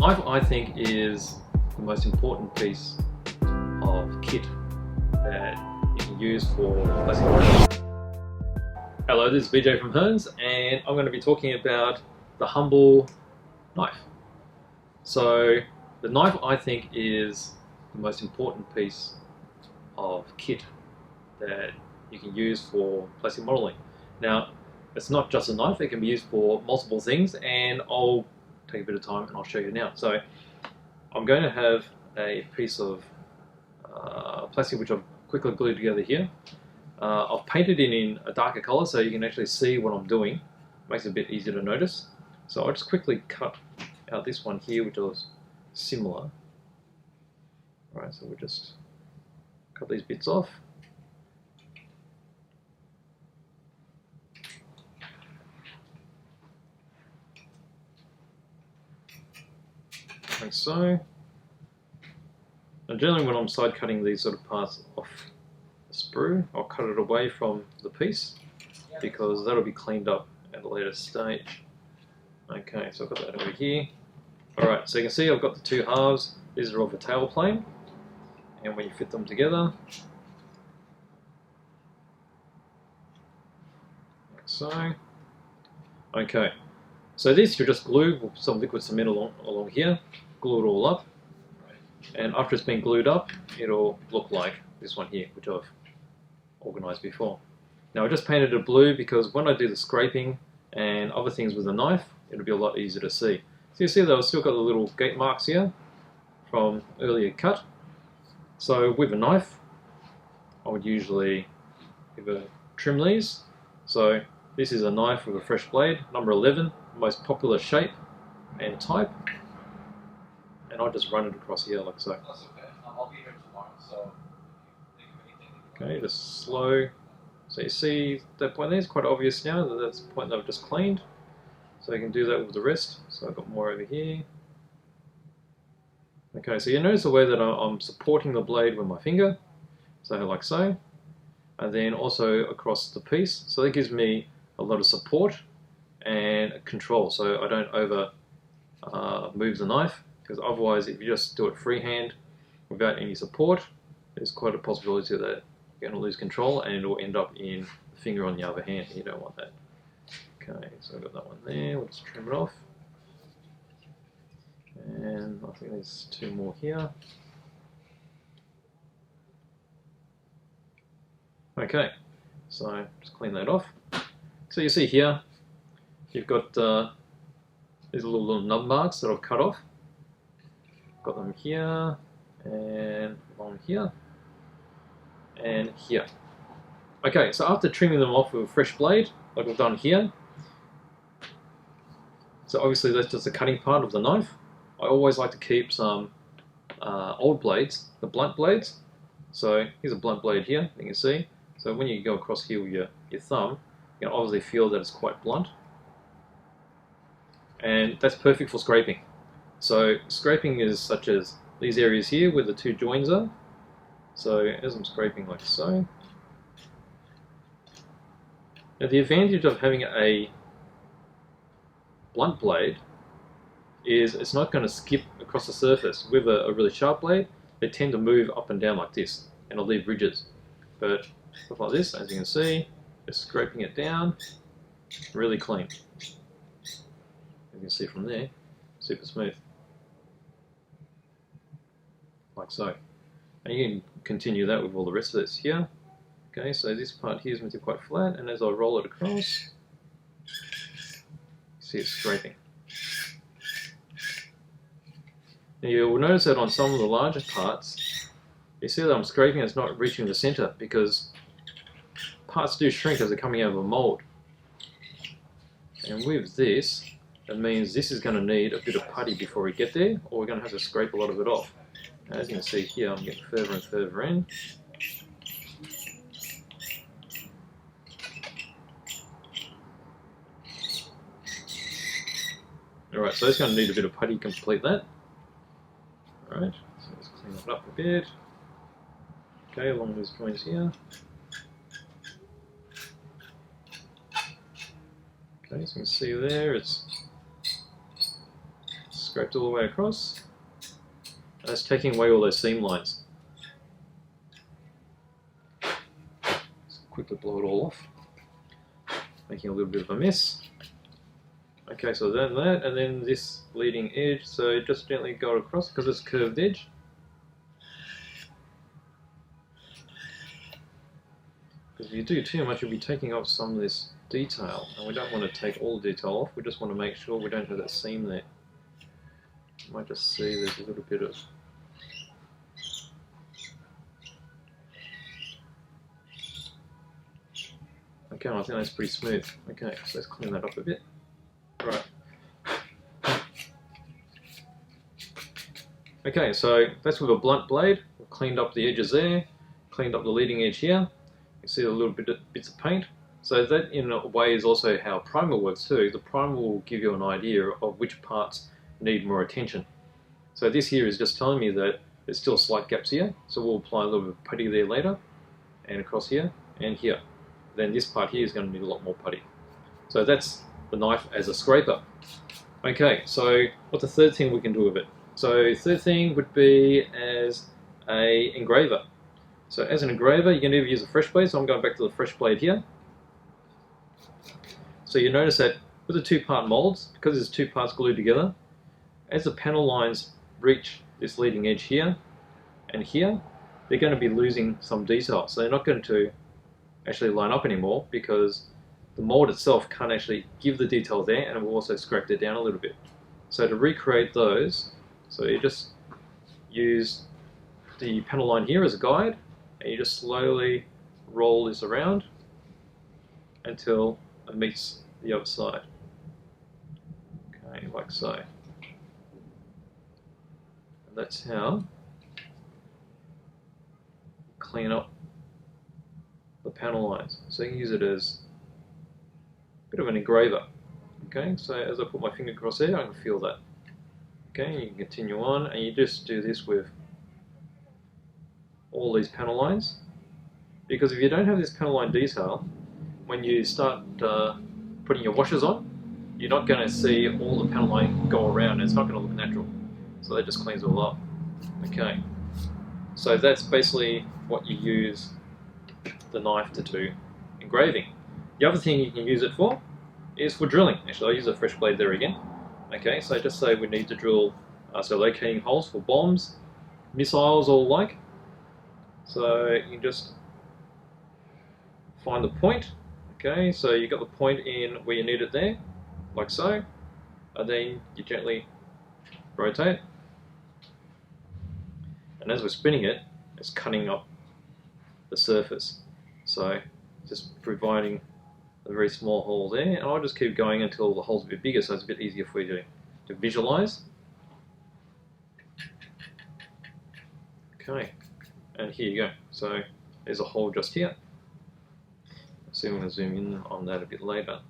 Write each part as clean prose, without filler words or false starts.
Knife, I think, is the most important piece of kit that you can use for placing orders. Hello, this is BJ from Hearns, and I'm going to be talking about the humble knife. So, the knife, I think, is the most important piece of kit that you can use for plastic modeling. Now, it's not just a knife, it can be used for multiple things, and I'll take a bit of time and I'll show you now. So I'm going to have a piece of plastic which I've quickly glued together here. I've painted it in a darker color so you can actually see what I'm doing. It makes it a bit easier to notice. So I'll just quickly cut out this one here, which is similar. Alright, so we'll just cut these bits off. Like so. And generally when I'm side cutting these sort of parts off the sprue, I'll cut it away from the piece because that'll be cleaned up at a later stage. Okay, so I've got that over here. Alright, so you can see I've got the two halves. These are of a tail plane, and when you fit them together, like so. Okay, so this you just glue with some liquid cement along here, glue it all up, and after it's been glued up, it'll look like this one here, which I've organised before. Now I just painted it blue because when I do the scraping and other things with the knife, it'll be a lot easier to see. So you see that I've still got the little gate marks here from earlier cut. So with a knife, I would usually trim these. So this is a knife with a fresh blade, number 11, most popular shape and type. And I'll just run it across here like so. That's okay. I'll be here tomorrow, so if you think of anything. Okay, just slow. So you see that point there is quite obvious now that that's the point that I've just cleaned. So you can do that with the rest. So I've got more over here. Okay, so you notice the way that I'm supporting the blade with my finger. So like so. And then also across the piece. So that gives me a lot of support and control. So I don't over move the knife. Because otherwise, if you just do it freehand without any support, there's quite a possibility that you're going to lose control and it will end up in the finger on the other hand. You don't want that. Okay, so I've got that one there. We'll just trim it off. And I think there's two more here. Okay, so just clean that off. So you see here, you've got these little nub marks that I've cut off. Got them here, and along here, and here. Okay, so after trimming them off with a fresh blade, like we've done here, so obviously that's just the cutting part of the knife. I always like to keep some old blades, the blunt blades. So here's a blunt blade here, you can see. So when you go across here with your thumb, you can obviously feel that it's quite blunt. And that's perfect for scraping. So scraping is such as these areas here where the two joins are. So as I'm scraping like so. Now the advantage of having a blunt blade is it's not going to skip across the surface. With a really sharp blade, they tend to move up and down like this and it'll leave ridges. But stuff like this, as you can see, just scraping it down, really clean. You can see from there, super smooth. Like so. And you can continue that with all the rest of this here. Okay, so this part here is meant to be quite flat, and as I roll it across, you see it's scraping. Now you will notice that on some of the larger parts, you see that I'm scraping and it's not reaching the center because parts do shrink as they're coming out of a mold. And with this, it means this is going to need a bit of putty before we get there, or we're going to have to scrape a lot of it off. As you can see here, I'm getting further and further in. Alright, so it's going to need a bit of putty to complete that. Alright, so let's clean it up a bit. Okay, along these joints here. Okay, so you can see there, it's scraped all the way across. And that's taking away all those seam lines. Just quickly blow it all off, making a little bit of a mess. Okay, so then that, and then this leading edge, so just gently go across because it's a curved edge. Because if you do too much, you'll be taking off some of this detail, and we don't want to take all the detail off, we just want to make sure we don't have that seam there. You might just see there's a little bit of okay, I think that's pretty smooth. Okay, so let's clean that up a bit. Right. Okay, so that's with a blunt blade. We've cleaned up the edges there, cleaned up the leading edge here. You see a little bit of bits of paint. So that in a way is also how primer works too. The primer will give you an idea of which parts need more attention. So this here is just telling me that there's still slight gaps here, so we'll apply a little bit of putty there later, and across here, and here. Then this part here is going to need a lot more putty. So that's the knife as a scraper. Okay, so what's the third thing we can do with it? So third thing would be as a engraver. So as an engraver, you can either use a fresh blade, so I'm going back to the fresh blade here. So you notice that with the two-part molds, because there's two parts glued together, as the panel lines reach this leading edge here and here, they're going to be losing some detail. So they're not going to actually line up anymore because the mold itself can't actually give the detail there, and it will also scrape it down a little bit. So to recreate those, so you just use the panel line here as a guide, and you just slowly roll this around until it meets the other side. Okay, like so. And that's how you clean up the panel lines. So you can use it as a bit of an engraver. Okay, so as I put my finger across there, I can feel that. Okay, you can continue on, and you just do this with all these panel lines. Because if you don't have this panel line detail, when you start putting your washers on, you're not going to see all the panel line go around, and it's not going to look natural. So that just cleans it all up. Okay, so that's basically what you use the knife to do engraving. The other thing you can use it for is for drilling. Actually, I'll use a fresh blade there again. Okay, so just say we need to drill, so locating holes for bombs, missiles, or like. So you can just find the point. Okay, so you got the point in where you need it there, like so, and then you gently rotate. And as we're spinning it, it's cutting up the surface. So just providing a very small hole there, and I'll just keep going until the hole's a bit bigger, so it's a bit easier for you to visualize. Okay, and here you go. So there's a hole just here. So I'm going to zoom in on that a bit later.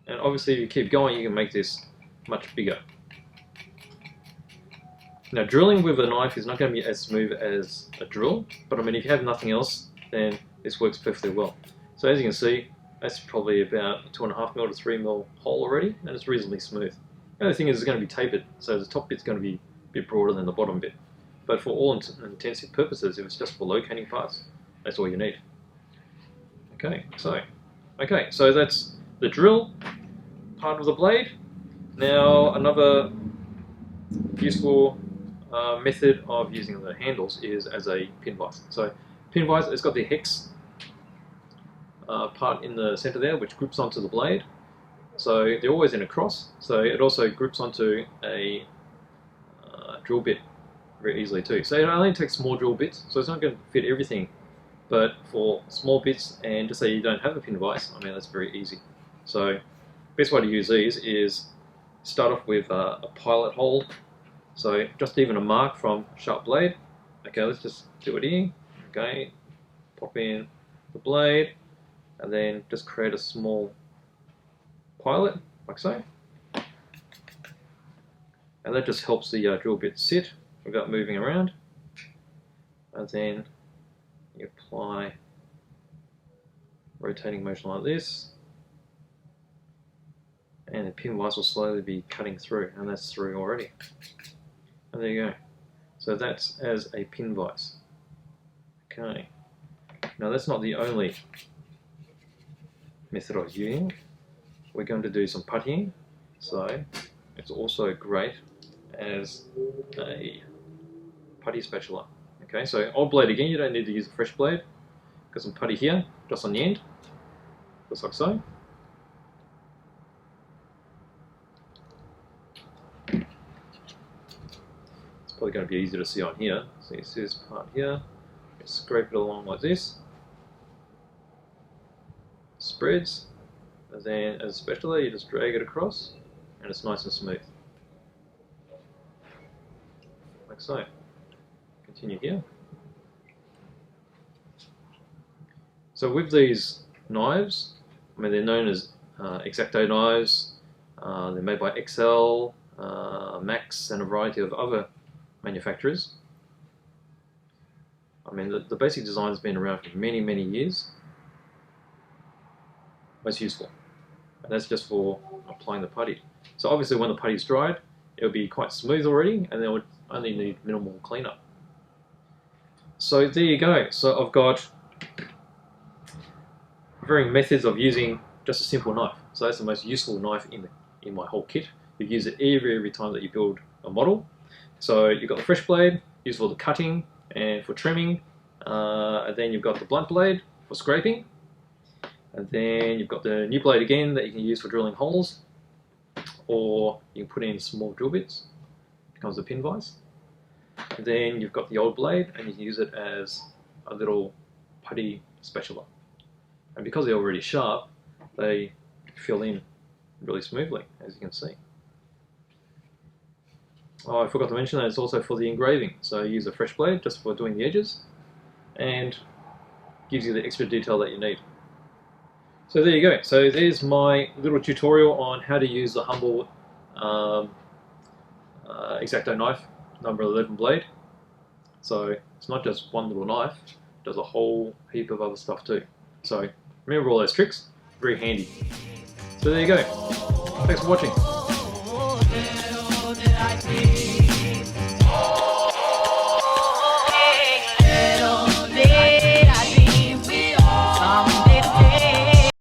And obviously if you keep going, you can make this much bigger. Now drilling with a knife is not going to be as smooth as a drill, but I mean if you have nothing else, then this works perfectly well. So as you can see, that's probably about a 2.5mm to 3mm hole already, and it's reasonably smooth. The only thing is it's going to be tapered, so the top bit's going to be a bit broader than the bottom bit. But for all intensive purposes, if it's just for locating parts, that's all you need. Okay, so that's the drill part of the blade. Now another useful method of using the handles is as a pin vise. So pin vise, it's got the hex part in the center there, which grips onto the blade. So they're always in a cross. So it also grips onto a drill bit very easily too. So it only takes small drill bits, so it's not going to fit everything. But for small bits, and just say you don't have a pin vise, I mean that's very easy. So best way to use these is start off with a pilot hole. So just even a mark from a sharp blade. Okay, let's just do it here. Okay, pop in the blade, and then just create a small pilot, like so. And that just helps the drill bit sit without moving around. And then you apply rotating motion like this. and the pin vise will slowly be cutting through, and that's through already. And there you go. So that's as a pin vise. Okay. Now that's not the only method of using. We're going to do some puttying, so it's also great as a putty spatula. Okay, so old blade again, you don't need to use a fresh blade. Got some putty here, just on the end, just like so. It's probably going to be easier to see on here. So you see this part here, just scrape it along like this. Spreads, and then as a spatula you just drag it across and it's nice and smooth. Like so. Continue here. So with these knives, I mean they're known as X-Acto knives, they're made by XL, Max and a variety of other manufacturers. I mean the basic design has been around for many years. Most useful, and that's just for applying the putty. So obviously when the putty's dried, it'll be quite smooth already, and then it would only need minimal cleanup. So there you go. So I've got varying methods of using just a simple knife. So that's the most useful knife in my whole kit. You use it every time that you build a model. So you've got the fresh blade, used for the cutting and for trimming, and then you've got the blunt blade for scraping. And then you've got the new blade again that you can use for drilling holes, or you can put in small drill bits. It becomes a pin vise. And then you've got the old blade, and you can use it as a little putty spatula. And because they're already sharp, they fill in really smoothly, as you can see. Oh, I forgot to mention that it's also for the engraving. So you use a fresh blade just for doing the edges, and gives you the extra detail that you need. So there you go. So there's my little tutorial on how to use the humble X-Acto knife, number 11 blade. So it's not just one little knife, it does a whole heap of other stuff too. So remember all those tricks, very handy. So there you go. Thanks for watching.